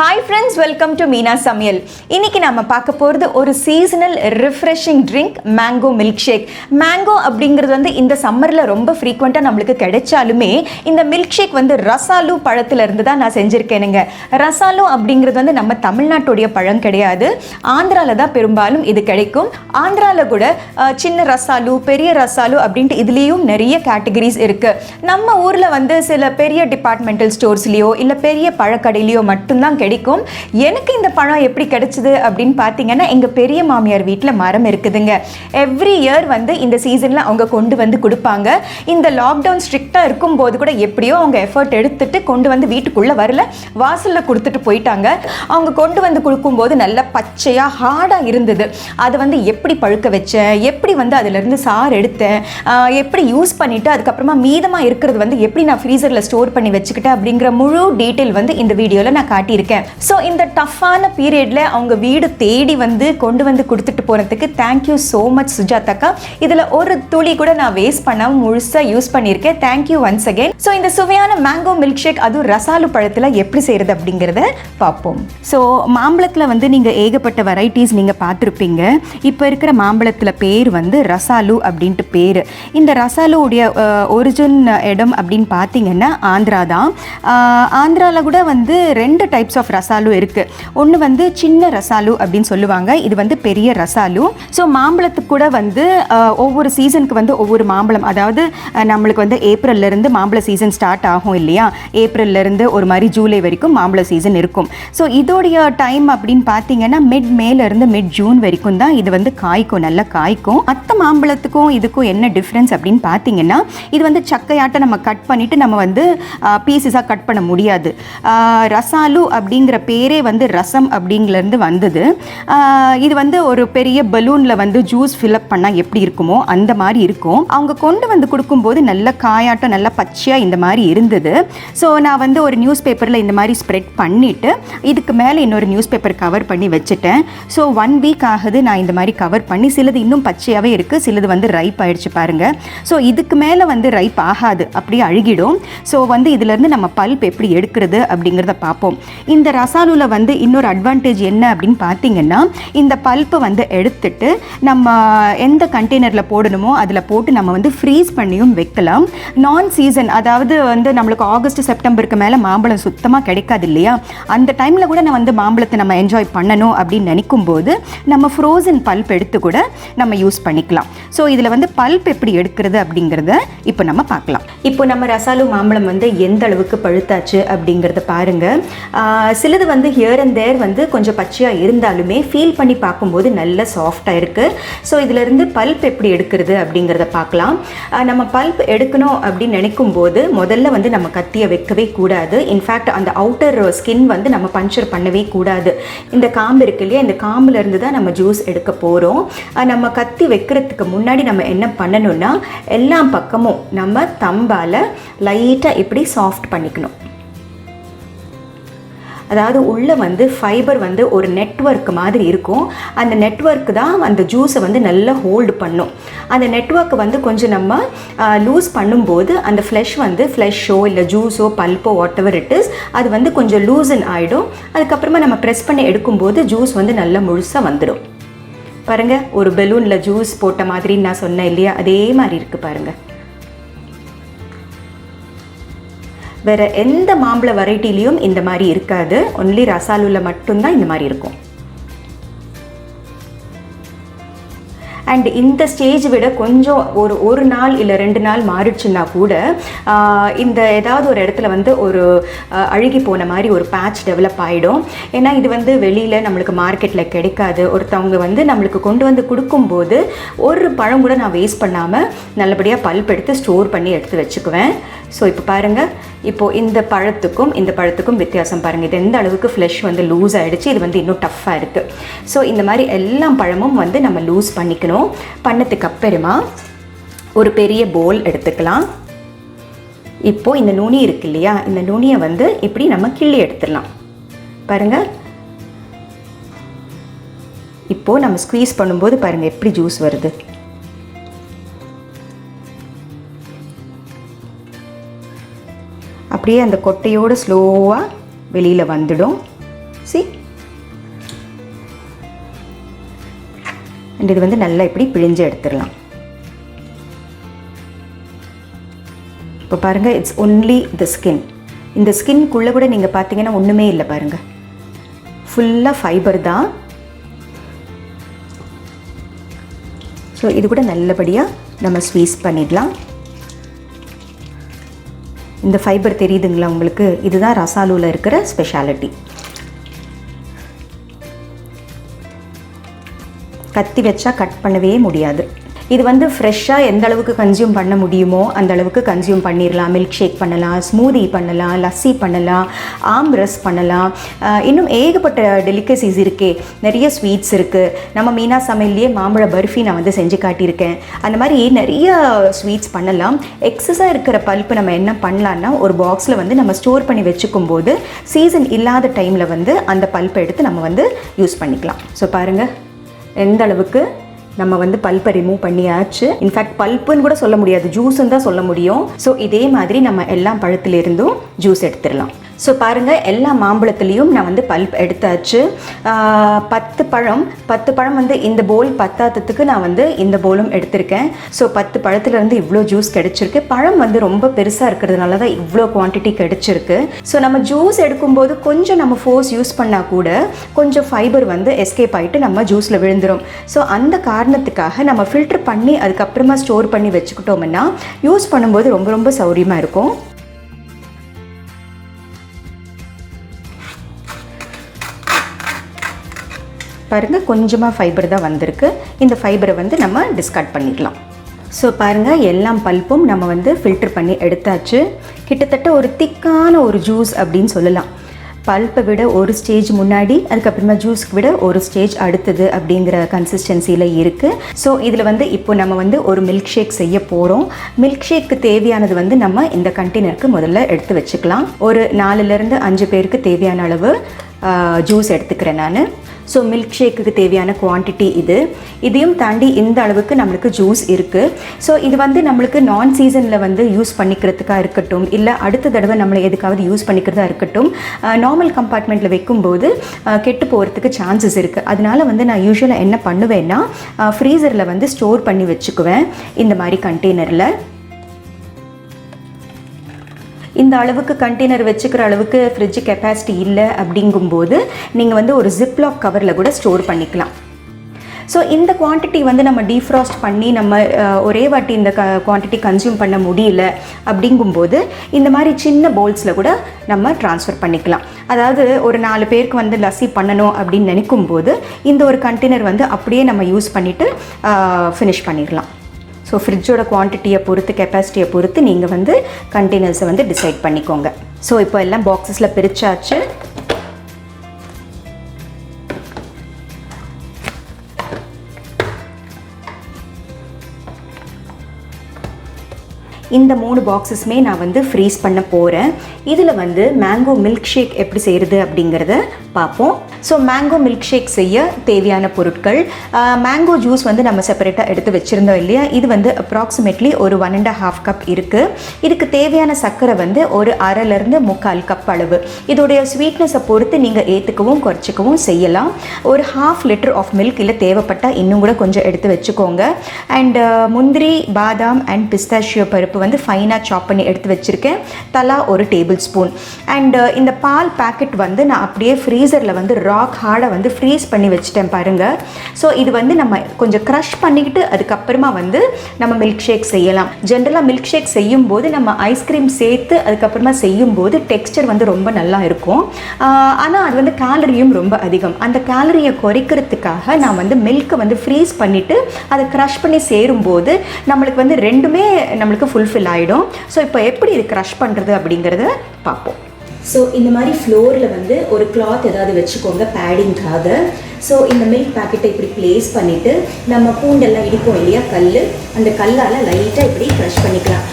Hi friends, welcome to Meena Samayal. இன்னைக்கு நாம பார்க்க போறது ஒரு seasonal refreshing drink mango milk shake. Mango அப்படிங்கிறது வந்து இந்த சம்மர்ல ரொம்ப ஃப்ரீக்வெண்டா நம்மளுக்கு கிடைச்சாலுமே இந்த மில்க் ஷேக் வந்து ரசாலு பழத்துல இருந்து தான் நான் செஞ்சிருக்கேனுங்க. ரசாலு அப்படிங்கிறது வந்து நம்ம தமிழ்நாட்டுடைய பழம் கிடையாது, ஆந்திரால தான் பெரும்பாலும் இது கிடைக்கும். ஆந்திரால கூட சின்ன ரசாலு, பெரிய ரசாலு அப்படின்ட்டு இதுலேயும் நிறைய கேட்டகரிஸ் இருக்கு. நம்ம ஊர்ல வந்து சில பெரிய டிபார்ட்மெண்டல் ஸ்டோர்ஸ்லயோ இல்ல பெரிய பழக்கடையிலையோ மட்டும்தான் கிடைக்கும். எனக்கு இந்த பழம் எப்படி கிடைச்சது அப்படின்னு பார்த்தீங்கன்னா, எங்க பெரிய மாமியார் வீட்டில் மரம் இருக்குதுங்க. எவ்ரி இயர் வந்து இந்த சீசன்ல அவங்க கொண்டு வந்து கொடுப்பாங்க. இந்த லாக்டவுன் ஸ்ட்ரிக்டா இருக்கும் போது கூட எப்படியோ அவங்க எஃபர்ட் எடுத்துட்டு கொண்டு வந்து வீட்டுக்குள்ள வரல, வாசல்ல கொடுத்துட்டு போயிட்டாங்க. அவங்க கொண்டு வந்து கொடுக்கும்போது நல்ல பச்சையா ஹார்டா இருந்தது. அதை வந்து எப்படி பழுக்க வச்சேன், எப்படி வந்து அதுல இருந்து சாறு எடுத்தேன், எப்படி யூஸ் பண்ணிட்டு அதுக்கப்புறமா மீதமா இருக்கிறது வந்து எப்படி நான் ஃப்ரீசர்ல ஸ்டோர் பண்ணி வச்சுக்கிட்டேன் அப்படிங்கிற முழு டீட்டெயில் வந்து இந்த வீடியோல நான் காட்டியிருக்கேன். ஸோ இந்த டஃப்பான பீரியட்ல அவங்க வீடு தேடி வந்து கொண்டு வந்து கொடுத்துட்டு போனதுக்கு தேங்க்யூ ஸோ மச் சுஜாதாக்கா. இதில் ஒரு துளி கூட நான் வேஸ்ட் பண்ணாமல் முழுசாக யூஸ் பண்ணியிருக்கேன். Thank you once again. ஸோ இந்த சுவையான மேங்கோ மில்க் ஷேக் அதுவும் ரசாலு பழத்தில் எப்படி செய்கிறது அப்படிங்கிறத பார்ப்போம். ஸோ மாம்பழத்தில் வந்து நீங்கள் ஏகப்பட்ட வெரைட்டிஸ் நீங்கள் பார்த்துருப்பீங்க. இப்போ இருக்கிற மாம்பழத்தில் பேர் வந்து ரசாலு அப்படின்ட்டு பேர். இந்த ரசாலுடைய ஒரிஜின் இடம் அப்படின்னு பார்த்தீங்கன்னா ஆந்திரா தான். ஆந்திராவில் கூட வந்து ரெண்டு டைப்ஸ் ஆஃப் ரசாலு இருக்குது. ஒன்று வந்து சின்ன ரசாலு அப்படின்னு சொல்லுவாங்க, இது வந்து பெரிய ரசாலு. ஸோ மாம்பழத்துக்கு கூட வந்து ஒவ்வொரு சீசனுக்கு வந்து ஒவ்வொரு மாம்பழம், அதாவது நம்மளுக்கு வந்து ஏப்ரல்லேருந்து மாம்பழ சீசன் ஸ்டார்ட் ஆகும் இல்லையா, ஏப்ரல்லேருந்து ஒரு மாதிரி ஜூலை வரைக்கும் மாம்பழ சீசன் இருக்கும். ஸோ இதோடைய டைம் அப்படின்னு பார்த்தீங்கன்னா மிட் மேலேருந்து மிட் ஜூன் வரைக்கும் தான் இது வந்து காய்க்கும், நல்லா காய்க்கும். மற்ற மாம்பழத்துக்கும் இதுக்கும் என்ன டிஃப்ரென்ஸ் அப்படின்னு பார்த்தீங்கன்னா, இது வந்து சக்கையாட்டை நம்ம கட் பண்ணிவிட்டு நம்ம வந்து பீசஸாக கட் பண்ண முடியாது. ரசாலு அப்படிங்கிற பேரே வந்து ரசம் அப்படிங்கிறது வந்தது. இது வந்து ஒரு பெரிய பலூனில் வந்து ஜூஸ் ஃபில்அப் பண்ணால் எப்படி இருக்குமோ அந்த மாதிரி இருக்கும். அவங்க கொண்டு வந்து கொடுக்கும்போது நல்ல காயாட்டம், நல்ல பச்சையாக இந்த மாதிரி இருந்தது. ஸோ நான் வந்து ஒரு நியூஸ் பேப்பரில் இந்த மாதிரி ஸ்ப்ரெட் பண்ணிவிட்டு இதுக்கு மேலே இன்னொரு நியூஸ் பேப்பர் கவர் பண்ணி வச்சுட்டேன். ஸோ 1 வீக் ஆகுது நான் இந்த மாதிரி கவர் பண்ணி. சிலது இன்னும் பச்சையாகவே இருக்குது, சிலது வந்து ரைப் ஆகிடுச்சு பாருங்கள். ஸோ இதுக்கு மேலே வந்து ரைப் ஆகாது, அப்படியே அழுகிடும். ஸோ வந்து இதிலேருந்து நம்ம பல்ப் எப்படி எடுக்கிறது அப்படிங்கிறத பார்ப்போம். இந்த ரசாலுவில் வந்து இன்னொரு அட்வான்டேஜ் என்ன அப்படின்னு பார்த்தீங்கன்னா, இந்த பல்ப்பை வந்து எடுத்துட்டு நம்ம எந்த கண்டெய்னரில் போடணுமோ அதில் போட்டு நம்ம வந்து ஃப்ரீஸ் பண்ணியும் வைக்கலாம். நான் சீசன், அதாவது வந்து நம்மளுக்கு ஆகஸ்ட் செப்டம்பருக்கு மேலே மாம்பழம் சுத்தமாக கிடைக்காது இல்லையா, அந்த டைமில் கூட நான் வந்து மாம்பழத்தை நம்ம என்ஜாய் பண்ணணும் அப்படின்னு நினைக்கும் போது நம்ம ஃப்ரோசன் பல்ப் எடுத்து கூட நம்ம யூஸ் பண்ணிக்கலாம். ஸோ இதில் வந்து பல்ப் எப்படி எடுக்கிறது அப்படிங்கிறத இப்போ நம்ம பார்க்கலாம். இப்போ நம்ம ரசாலு மாம்பழம் வந்து எந்த அளவுக்கு பழுத்தாச்சு அப்படிங்கிறத பாருங்கள். சிலது வந்து ஹியர் அண்ட் தேர் வந்து கொஞ்சம் பச்சையாக இருந்தாலுமே ஃபீல் பண்ணி பார்க்கும்போது நல்ல சாஃப்டாக இருக்குது. ஸோ இதிலேருந்து பல்ப் எப்படி எடுக்கிறது அப்படிங்கிறத பார்க்கலாம். நம்ம பல்ப் எடுக்கணும் அப்படின்னு நினைக்கும் போது முதல்ல வந்து நம்ம கத்தியை வைக்கவே கூடாது. இன்ஃபேக்ட் அந்த அவுட்டர் ஸ்கின் வந்து நம்ம பஞ்சர் பண்ணவே கூடாது. இந்த காம்பு இருக்கு இல்லையா, இந்த காம்புலேருந்து தான் நம்ம ஜூஸ் எடுக்க போகிறோம். நம்ம கத்தி வைக்கிறதுக்கு முன்னாடி நம்ம என்ன பண்ணணும்னா, எல்லா பக்கமும் நம்ம தம்பால் லைட்டாக இப்படி சாஃப்ட் பண்ணிக்கணும். அதாவது உள்ளே வந்து ஃபைபர் வந்து ஒரு நெட்வொர்க் மாதிரி இருக்கும். அந்த நெட்வொர்க் தான் அந்த ஜூஸை வந்து நல்லா ஹோல்டு பண்ணும். அந்த நெட்வொர்க்கை வந்து கொஞ்சம் நம்ம லூஸ் பண்ணும்போது அந்த ஃப்ளெஷ்ஷோ இல்லை ஜூஸோ பல்ப்போ வாட் எவர் இட் இஸ், அது வந்து கொஞ்சம் லூசன் ஆகிடும். அதுக்கப்புறமா நம்ம ப்ரெஸ் பண்ணி எடுக்கும்போது ஜூஸ் வந்து நல்லா முழுசாக வந்துடும். பாருங்கள், ஒரு பலூனில் ஜூஸ் போட்ட மாதிரி நான் சொன்னேன் இல்லையா, அதே மாதிரி இருக்குது பாருங்கள். வேறு எந்த மாம்பழ வெரைட்டிலையும் இந்த மாதிரி இருக்காது, ஒன்லி ரசாலுவில் மட்டும்தான் இந்த மாதிரி இருக்கும். அண்ட் இந்த ஸ்டேஜ் விட கொஞ்சம் ஒரு நாள் இல்லை 2 நாள் மாறிடுச்சுன்னா கூட இந்த ஏதாவது ஒரு இடத்துல வந்து ஒரு அழுகி போன மாதிரி ஒரு பேட்ச் டெவலப் ஆகிடும். ஏன்னா இது வந்து வெளியில் நம்மளுக்கு மார்க்கெட்டில் கிடைக்காது. ஒருத்தவங்க வந்து நம்மளுக்கு கொண்டு வந்து கொடுக்கும்போது ஒரு பழம் கூட நான் வேஸ்ட் பண்ணாமல் நல்லபடியாக பல்ப் எடுத்து ஸ்டோர் பண்ணி எடுத்து வச்சுக்குவேன். ஸோ இப்போ பாருங்கள், இப்போது இந்த பழத்துக்கும் வித்தியாசம் பாருங்கள். இது எந்த அளவுக்கு ஃப்ளெஷ் வந்து லூஸ் ஆகிடுச்சு, இது வந்து இன்னும் டஃப்பாக இருக்குது. ஸோ இந்த மாதிரி எல்லா பழமும் வந்து நம்ம லூஸ் பண்ணிக்கணும். பண்ணதுக்கு அப்புறமா ஒரு பெரிய போல் எடுத்துக்கலாம். இப்போது இந்த நுனி இருக்கு இல்லையா, இந்த நுனியை வந்து இப்படி நம்ம கிள்ளி எடுத்துடலாம். பாருங்கள், இப்போது நம்ம ஸ்குவீஸ் பண்ணும்போது பாருங்கள் எப்படி ஜூஸ் வருது. அப்படியே அந்த கொட்டையோடு ஸ்லோவாக வெளியில் வந்துடும். See, and இது வந்து நல்லா இப்படி பிழிஞ்சு எடுத்துடலாம். இப்போ பாருங்கள், இட்ஸ் ஒன்லி த ஸ்கின். இந்த ஸ்கின்குள்ளே கூட நீங்கள் பார்த்தீங்கன்னா ஒன்றுமே இல்லை பாருங்கள், ஃபுல்லாக ஃபைபர் தான். ஸோ இது கூட நல்லபடியாக நம்ம ஸ்வீஸ் பண்ணிடலாம். இந்த ஃபைபர் தெரியுதுங்களா உங்களுக்கு? இதுதான் ரசாலூவில் இருக்கிற ஸ்பெஷாலிட்டி. கத்தி வச்சா கட் பண்ணவே முடியாது. இது வந்து ஃப்ரெஷ்ஷாக எந்த அளவுக்கு கன்சியூம் பண்ண முடியுமோ அந்த அளவுக்கு கன்சியூம் பண்ணிடலாம். மில்க் ஷேக் பண்ணலாம், ஸ்மூதி பண்ணலாம், லஸ்ஸி பண்ணலாம், ஆம்ரஸ் பண்ணலாம். இன்னும் ஏகப்பட்ட டெலிகசிஸ் இருக்கே, நிறைய ஸ்வீட்ஸ் இருக்குது. நம்ம மீனா சமையல்லையே மாம்பழ பர்ஃபி நான் வந்து செஞ்சு காட்டியிருக்கேன். அந்த மாதிரி நிறைய ஸ்வீட்ஸ் பண்ணலாம். எக்ஸஸாக இருக்கிற பல்ப்பு நம்ம என்ன பண்ணலான்னா, ஒரு பாக்ஸில் வந்து நம்ம ஸ்டோர் பண்ணி வச்சுக்கும் போது சீசன் இல்லாத டைமில் வந்து அந்த பல்ப்பை எடுத்து நம்ம வந்து யூஸ் பண்ணிக்கலாம். ஸோ பாருங்கள் எந்த அளவுக்கு நம்ம வந்து பல்ப்பை ரிமூவ் பண்ணியாச்சு. இன்ஃபேக்ட் பல்ப்புன்னு கூட சொல்ல முடியாது, ஜூஸ்ன்னு தான் சொல்ல முடியும். ஸோ இதே மாதிரி நம்ம எல்லா பழத்துலேருந்தும் ஜூஸ் எடுத்துடலாம். ஸோ பாருங்கள், எல்லா மாம்பழத்துலேயும் நான் வந்து பல்ப் எடுத்தாச்சு. 10 பழம் வந்து இந்த போல் பத்தாததுக்கு நான் வந்து இந்த போலும் எடுத்திருக்கேன். ஸோ 10 பழத்துலேருந்து இவ்வளோ ஜூஸ் கிடச்சிருக்கு. பழம் வந்து ரொம்ப பெருசாக இருக்கிறதுனால தான் இவ்வளோ குவான்டிட்டி கிடச்சிருக்கு. ஸோ நம்ம ஜூஸ் எடுக்கும்போது கொஞ்சம் நம்ம ஃபோர்ஸ் யூஸ் பண்ணால் கூட கொஞ்சம் ஃபைபர் வந்து எஸ்கேப் ஆகிட்டு நம்ம ஜூஸில் விழுந்துடும். ஸோ அந்த காரணத்துக்காக நம்ம ஃபில்டர் பண்ணி அதுக்கப்புறமா ஸ்டோர் பண்ணி வச்சுக்கிட்டோம்னா யூஸ் பண்ணும்போது ரொம்ப ரொம்ப சௌரியமாக இருக்கும். பாருங்கள், கொஞ்சமாக ஃபைபர் தான் வந்திருக்கு. இந்த ஃபைபரை வந்து நம்ம டிஸ்கார்ட் பண்ணிடலாம். ஸோ பாருங்கள், எல்லாம் பல்ப்பும் நம்ம வந்து ஃபில்டர் பண்ணி எடுத்தாச்சு. கிட்டத்தட்ட ஒரு திக்கான ஒரு ஜூஸ் அப்படின்னு சொல்லலாம். பல்ப்பை விட ஒரு ஸ்டேஜ் முன்னாடி, அதுக்கப்புறமா ஜூஸ்க்கு விட ஒரு ஸ்டேஜ் அடுத்தது அப்படிங்கிற கன்சிஸ்டன்சியில் இருக்குது. ஸோ இதில் வந்து இப்போ நம்ம வந்து ஒரு மில்க் ஷேக் செய்ய போகிறோம். மில்க் ஷேக்கு தேவையானது வந்து நம்ம இந்த கண்டெய்னருக்கு முதல்ல எடுத்து வச்சுக்கலாம். ஒரு 4லேருந்து 5 பேருக்கு தேவையான அளவு ஜூஸ் எடுத்துக்கிறேன் நான். ஸோ மில்க் ஷேக்குக்கு தேவையான குவான்டிட்டி இதையும் தாண்டி இந்த அளவுக்கு நம்மளுக்கு ஜூஸ் இருக்குது. ஸோ இது வந்து நம்மளுக்கு நான் சீசனில் வந்து யூஸ் பண்ணிக்கிறதுக்காக இருக்கட்டும், இல்லை அடுத்த தடவை நம்மளை எதுக்காவது யூஸ் பண்ணிக்கிறதா இருக்கட்டும், நார்மல் கம்பார்ட்மெண்ட்டில் வைக்கும்போது கெட்டு போகிறதுக்கு சான்சஸ் இருக்குது. அதனால வந்து நான் யூஸ்வலாக என்ன பண்ணுவேன்னா, ஃப்ரீசரில் வந்து ஸ்டோர் பண்ணி வச்சுக்குவேன் இந்த மாதிரி கண்டெய்னரில். இந்த அளவுக்கு கண்டெய்னர் வச்சுக்கிற அளவுக்கு ஃப்ரிட்ஜ் கெப்பாசிட்டி இல்லை அப்படிங்கும்போது நீங்கள் வந்து ஒரு ஜிப்லாக் கவரில் கூட ஸ்டோர் பண்ணிக்கலாம். ஸோ இந்த குவான்டிட்டி வந்து நம்ம டீஃப்ராஸ்ட் பண்ணி நம்ம ஒரே வாட்டி இந்த குவான்டிட்டி கன்சியூம் பண்ண முடியல அப்படிங்கும்போது இந்த மாதிரி சின்ன பவுல்ஸில் கூட நம்ம ட்ரான்ஸ்ஃபர் பண்ணிக்கலாம். அதாவது ஒரு 4 பேருக்கு வந்து லஸ்ஸி பண்ணணும் அப்படின்னு நினைக்கும்போது இந்த ஒரு கண்டெய்னர் வந்து அப்படியே நம்ம யூஸ் பண்ணிவிட்டு ஃபினிஷ் பண்ணிடலாம். ஸோ ஃப்ரிட்ஜோட குவான்டிட்டியை பொறுத்து, கெப்பாசிட்டியை பொறுத்து நீங்கள் வந்து கண்டெய்னர்ஸை வந்து டிசைட் பண்ணிக்கோங்க. ஸோ இப்போ எல்லாம் பாக்ஸஸில் பிரித்தாச்சு. இந்த 3 பாக்ஸஸுமே நான் வந்து ஃப்ரீஸ் பண்ண போகிறேன். இதில் வந்து மேங்கோ மில்க் ஷேக் எப்படி செய்கிறது அப்படிங்கிறத பார்ப்போம். ஸோ மேங்கோ மில்க் ஷேக் செய்ய தேவையான பொருட்கள், மேங்கோ ஜூஸ் வந்து நம்ம செப்பரேட்டாக எடுத்து வச்சுருந்தோம் இல்லையா, இது வந்து அப்ராக்சிமேட்லி ஒரு 1.5 கப் இருக்குது. இதுக்கு தேவையான சர்க்கரை வந்து ஒரு 1/2லேருந்து 3/4 கப் அளவு. இதோடைய ஸ்வீட்னஸை பொறுத்து நீங்கள் ஏற்றுக்கவும் குறைச்சிக்கவும் செய்யலாம். ஒரு 1/2 லிட்டர் ஆஃப் மில்க், இல்லை தேவைப்பட்டால் இன்னும் கூட கொஞ்சம் எடுத்து வச்சுக்கோங்க. அண்ட் முந்திரி, பாதாம் அண்ட் பிஸ்தாஷியோ பருப்பு வந்து ஃபைனாக சாப் பண்ணி எடுத்து வச்சுருக்கேன், தலா ஒரு டேபிள் ஸ்பூன். அண்ட் இந்த பால் பேக்கெட் வந்து நான் அப்படியே ஃப்ரீசரில் வந்து ராக் ஹார்டை வந்து ஃப்ரீஸ் பண்ணி வச்சுட்டேன் பாருங்கள். ஸோ இது வந்து நம்ம கொஞ்சம் க்ரஷ் பண்ணிக்கிட்டு அதுக்கப்புறமா வந்து நம்ம மில்க் ஷேக் செய்யலாம். ஜென்ரலாக மில்க் ஷேக் செய்யும்போது நம்ம ஐஸ்கிரீம் சேர்த்து அதுக்கப்புறமா செய்யும்போது டெக்ஸ்டர் வந்து ரொம்ப நல்லா இருக்கும். ஆனால் அது வந்து கேலரியும் ரொம்ப அதிகம். அந்த கேலரியை குறைக்கிறதுக்காக நான் வந்து மில்க்கை வந்து ஃப்ரீஸ் பண்ணிவிட்டு அதை க்ரஷ் பண்ணி சேரும்போது நம்மளுக்கு வந்து ரெண்டுமே நம்மளுக்கு ஃபுல்ஃபில் ஆகிடும். ஸோ இப்போ எப்படி இது க்ரஷ் பண்ணுறது அப்படிங்கிறத பார்ப்போம். ஸோ இந்த மாதிரி ஃப்ளோரில் வந்து ஒரு கிளாத் ஏதாவது வச்சுக்கோங்க பேடிங்காக. ஸோ இந்த மில்க் பேக்கெட்டை இப்படி ப்ளேஸ் பண்ணிவிட்டு நம்ம பூண்டெல்லாம் இடிப்போம் இல்லையா, அந்த கல்லால் லைட்டாக இப்படி க்ரஷ் பண்ணிக்கலாம்.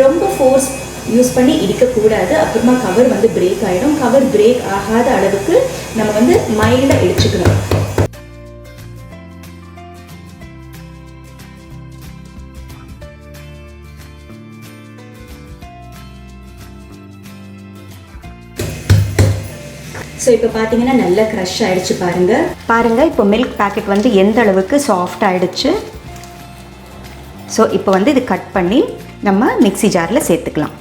ரொம்ப ஃபோர்ஸ் யூஸ் பண்ணி இடிக்கக்கூடாது, அப்புறமா கவர் வந்து பிரேக் ஆகிடும். கவர் பிரேக் ஆகாத அளவுக்கு நம்ம வந்து மைல்டாக இடிச்சுக்கணும். ஸோ இப்போ பார்த்தீங்கன்னா நல்லா க்ரஷ் ஆகிடுச்சு பாருங்கள் இப்போ மில்க் பேக்கெட் வந்து எந்த அளவுக்கு சாஃப்ட் ஆகிடுச்சு. ஸோ இப்போ வந்து இது கட் பண்ணி நம்ம மிக்ஸி ஜாரில் சேர்த்துக்கலாம்.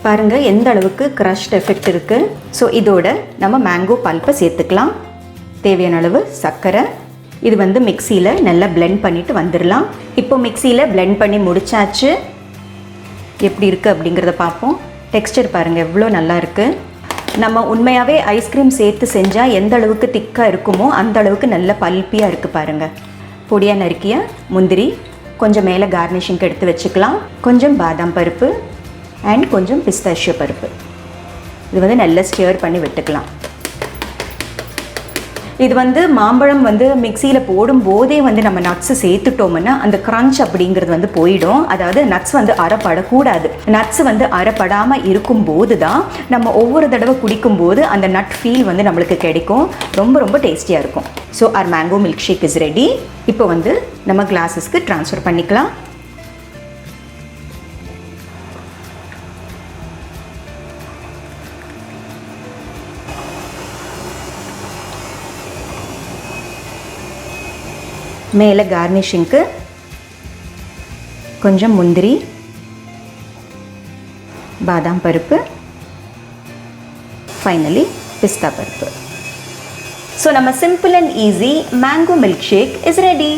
பாருங்கள் எந்த அளவுக்கு க்ரஷ்ட் எஃபெக்ட் இருக்குது. ஸோ இதோட நம்ம மேங்கோ பல்ப்பை சேர்த்துக்கலாம். தேவையான அளவு சர்க்கரை. இது வந்து மிக்சியில் நல்லா பிளெண்ட் பண்ணிவிட்டு வந்துடலாம். இப்போ மிக்சியில் பிளெண்ட் பண்ணி முடிச்சாச்சு. எப்படி இருக்குது அப்படிங்கிறத பார்ப்போம். டெக்ஸ்டர் பாருங்கள் எவ்வளோ நல்லா இருக்குது. நம்ம உண்மையாகவே ஐஸ்கிரீம் சேர்த்து செஞ்சால் எந்த அளவுக்கு திக்காக இருக்குமோ அந்த அளவுக்கு நல்ல பல்ப்பியாக இருக்குது பாருங்கள். பொடியாக நறுக்கிய முந்திரி கொஞ்சம் மேலே கார்னிஷிங்க்கு எடுத்து வச்சுக்கலாம். கொஞ்சம் பாதாம் பருப்பு அண்ட் கொஞ்சம் பிஸ்தாஷியோ பருப்பு. இது வந்து நல்லா ஸ்டியர் பண்ணி விட்டுக்கலாம். இது வந்து மாம்பழம் வந்து மிக்சியில் போடும்போதே வந்து நம்ம நட்ஸு சேர்த்துட்டோம்னா அந்த க்ரன்ச் அப்படிங்கிறது வந்து போயிடும். அதாவது நட்ஸ் வந்து அரைப்படக்கூடாது. நட்ஸ் வந்து அரைப்படாமல் இருக்கும்போது தான் நம்ம ஒவ்வொரு தடவை குடிக்கும்போது அந்த நட் ஃபீல் வந்து நம்மளுக்கு கிடைக்கும். ரொம்ப ரொம்ப டேஸ்டியாக இருக்கும். So our mango milk shake is ready. இப்போ வந்து நம்ம கிளாஸஸ்க்கு ட்ரான்ஸ்ஃபர் பண்ணிக்கலாம். மேலே கார்னிஷிங்க்கு கொஞ்சம் முந்திரி, பாதாம் பருப்பு, ஃபைனலி பிஸ்தா பருப்பு. ஸோ நம்ம simple and easy mango milk shake is ready.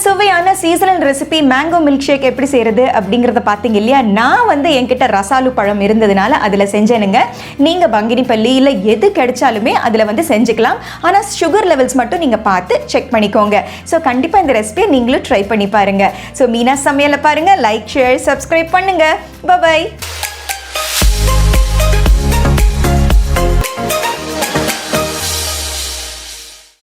சுவையான seasonal recipe mango milk shake எப்படி செய்கிறது அப்படிங்கிறத பார்த்தீங்க இல்லையா. நான் வந்து என்கிட்ட ரசாலு பழம் இருந்ததுனால அதில் செஞ்சேனுங்க. நீங்கள் பங்கினி பள்ளி இல்லை எது கிடைச்சாலுமே அதில் வந்து செஞ்சுக்கலாம். ஆனால் சுகர் லெவல்ஸ் மட்டும் நீங்கள் பார்த்து செக் பண்ணிக்கோங்க. ஸோ கண்டிப்பாக இந்த ரெசிபியை நீங்களும் ட்ரை பண்ணி பாருங்கள். ஸோ மீனா சமையலை பாருங்கள். லைக், ஷேர், சப்ஸ்கிரைப் பண்ணுங்கள். பை.